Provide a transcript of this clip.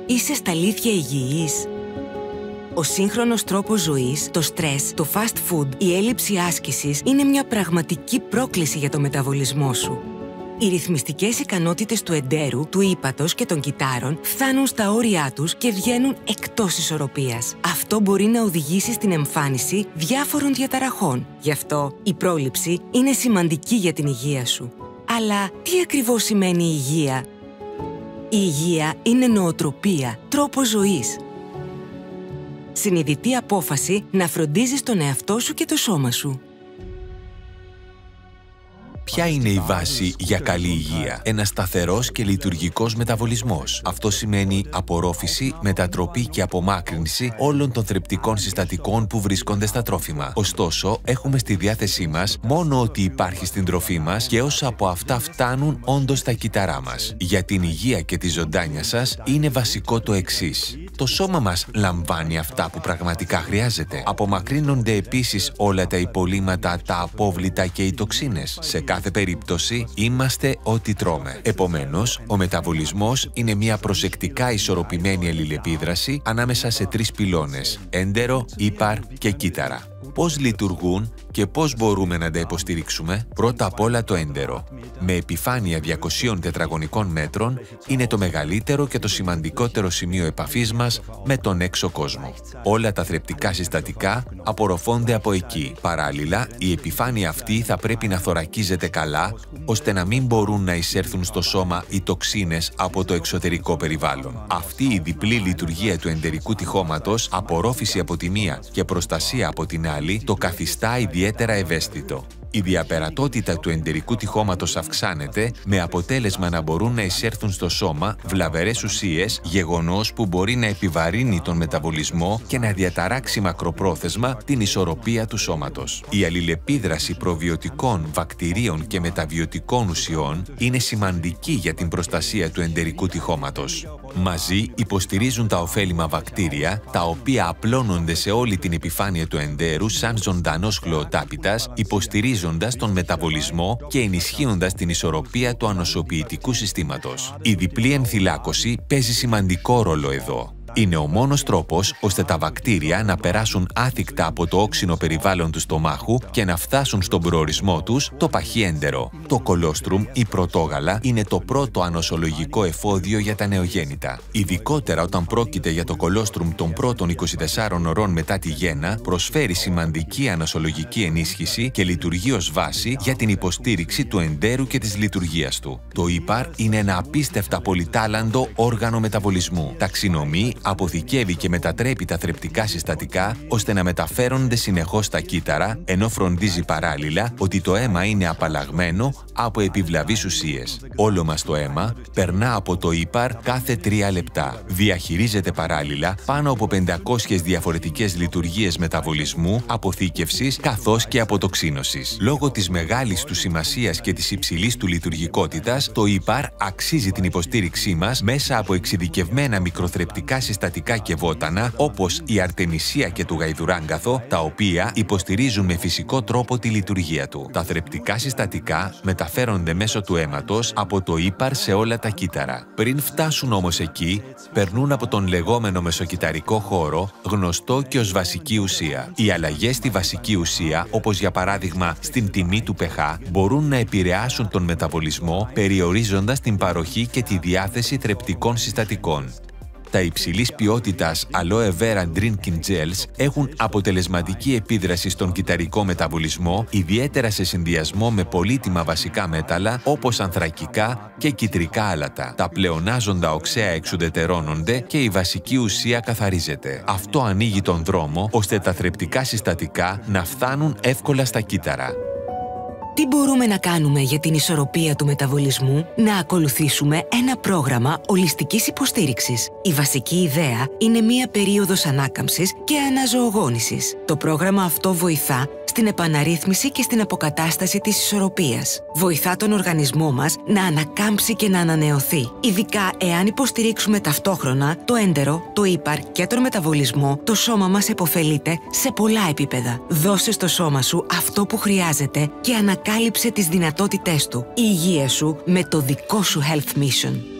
Είσαι στα αλήθεια υγιής? Ο σύγχρονος τρόπος ζωής, το στρες, το fast food, η έλλειψη άσκησης είναι μια πραγματική πρόκληση για το μεταβολισμό σου. Οι ρυθμιστικές ικανότητες του εντέρου, του ύπατος και των κυττάρων φτάνουν στα όρια τους και βγαίνουν εκτός ισορροπίας. Αυτό μπορεί να οδηγήσει στην εμφάνιση διάφορων διαταραχών. Γι' αυτό η πρόληψη είναι σημαντική για την υγεία σου. Αλλά τι ακριβώς σημαίνει υγεία? Η υγεία είναι νοοτροπία, τρόπος ζωής. Συνειδητή απόφαση να φροντίζεις τον εαυτό σου και το σώμα σου. Ποια είναι η βάση για καλή υγεία? Ένας σταθερός και λειτουργικός μεταβολισμός. Αυτό σημαίνει απορρόφηση, μετατροπή και απομάκρυνση όλων των θρεπτικών συστατικών που βρίσκονται στα τρόφιμα. Ωστόσο, έχουμε στη διάθεσή μας μόνο ό,τι υπάρχει στην τροφή μας και όσα από αυτά φτάνουν όντως στα κύτταρά μας. Για την υγεία και τη ζωντάνια σας είναι βασικό το εξής. Το σώμα μας λαμβάνει αυτά που πραγματικά χρειάζεται. Απομακρύνονται επίσης όλα τα υπολείμματα, τα απόβλητα και οι τοξίνες. Σε κάθε περίπτωση είμαστε ό,τι τρώμε. Επομένως, ο μεταβολισμός είναι μια προσεκτικά ισορροπημένη αλληλεπίδραση ανάμεσα σε τρεις πυλώνες: έντερο, ύπαρ και κύτταρα. Πώς λειτουργούν και πώς μπορούμε να τα υποστηρίξουμε? Πρώτα απ' όλα το έντερο. Με επιφάνεια 200 τετραγωνικών μέτρων είναι το μεγαλύτερο και το σημαντικότερο σημείο επαφής μας με τον έξω κόσμο. Όλα τα θρεπτικά συστατικά απορροφώνται από εκεί. Παράλληλα, η επιφάνεια αυτή θα πρέπει να θωρακίζεται καλά, ώστε να μην μπορούν να εισέρθουν στο σώμα οι τοξίνες από το εξωτερικό περιβάλλον. Αυτή η διπλή λειτουργία του εντερικού τυχώματος, απορρόφηση από τη μία και προστασία από την άλλη, το καθιστά ιδιαίτερα ευαίσθητο. Η διαπερατότητα του εντερικού τυχώματος αυξάνεται, με αποτέλεσμα να μπορούν να εισέρθουν στο σώμα βλαβερές ουσίες, γεγονός που μπορεί να επιβαρύνει τον μεταβολισμό και να διαταράξει μακροπρόθεσμα την ισορροπία του σώματος. Η αλληλεπίδραση προβιωτικών, βακτηρίων και μεταβιωτικών ουσιών είναι σημαντική για την προστασία του εντερικού τυχώματος. Μαζί υποστηρίζουν τα ωφέλιμα βακτήρια, τα οποία απλώνονται σε όλη την επιφάνεια του εντέρου σαν ζωντανός χλωοτάπητας, υποστηρίζοντας τον μεταβολισμό και ενισχύοντας την ισορροπία του ανοσοποιητικού συστήματος. Η διπλή ενθυλάκωση παίζει σημαντικό ρόλο εδώ. Είναι ο μόνος τρόπος ώστε τα βακτήρια να περάσουν άθικτα από το όξινο περιβάλλον του στομάχου και να φτάσουν στον προορισμό τους, το παχύ έντερο. Το κολόστρουμ ή πρωτόγαλα είναι το πρώτο ανοσολογικό εφόδιο για τα νεογέννητα. Ειδικότερα όταν πρόκειται για το κολόστρουμ των πρώτων 24 ωρών μετά τη γέννα, προσφέρει σημαντική ανοσολογική ενίσχυση και λειτουργεί ως βάση για την υποστήριξη του εντέρου και της λειτουργίας του. Το ύπαρ είναι ένα απίστευτα πολυτάλαντο όργανο μεταβολισμού. Ταξινομεί, αποθηκεύει και μετατρέπει τα θρεπτικά συστατικά ώστε να μεταφέρονται συνεχώς στα κύτταρα, ενώ φροντίζει παράλληλα ότι το αίμα είναι απαλλαγμένο από επιβλαβείς ουσίες. Όλο μας το αίμα περνά από το ύπαρ κάθε 3 λεπτά. Διαχειρίζεται παράλληλα πάνω από 500 διαφορετικές λειτουργίες μεταβολισμού, αποθήκευσης καθώς και αποτοξίνωσης. Λόγω της μεγάλης του σημασίας και της υψηλής του λειτουργικότητας, το ύπαρ αξίζει την υποστήριξή μας μέσα από εξειδικευμένα μικροθρεπτικά συστατικά και βότανα, όπως η αρτεμισία και του γαϊδουράγκαθο, τα οποία υποστηρίζουν με φυσικό τρόπο τη λειτουργία του. Τα θρεπτικά συστατικά μεταφέρονται μέσω του αίματος από το ύπαρ σε όλα τα κύτταρα. Πριν φτάσουν όμως εκεί, περνούν από τον λεγόμενο μεσοκυταρικό χώρο, γνωστό και ως βασική ουσία. Οι αλλαγές στη βασική ουσία, όπως για παράδειγμα στην τιμή του pH, μπορούν να επηρεάσουν τον μεταβολισμό, περιορίζοντας την παροχή και τη διάθεση θρεπτικών συστατικών. Τα υψηλής ποιότητας Aloe Vera Drinking Gels έχουν αποτελεσματική επίδραση στον κυτταρικό μεταβολισμό, ιδιαίτερα σε συνδυασμό με πολύτιμα βασικά μέταλλα όπως ανθρακικά και κυτρικά άλατα. Τα πλεονάζοντα οξέα εξουδετερώνονται και η βασική ουσία καθαρίζεται. Αυτό ανοίγει τον δρόμο ώστε τα θρεπτικά συστατικά να φτάνουν εύκολα στα κύτταρα. Τι μπορούμε να κάνουμε για την ισορροπία του μεταβολισμού? Να ακολουθήσουμε ένα πρόγραμμα ολιστικής υποστήριξης. Η βασική ιδέα είναι μία περίοδος ανάκαμψης και αναζωογόνησης. Το πρόγραμμα αυτό βοηθά στην επαναρρύθμιση και στην αποκατάσταση της ισορροπίας. Βοηθά τον οργανισμό μας να ανακάμψει και να ανανεωθεί. Ειδικά εάν υποστηρίξουμε ταυτόχρονα το έντερο, το ύπαρ και τον μεταβολισμό, το σώμα μας επωφελείται σε πολλά επίπεδα. Δώσε στο σώμα σου αυτό που χρειάζεται και ανακάλυψε τις δυνατότητές του. Η υγεία σου με το δικό σου Health Mission.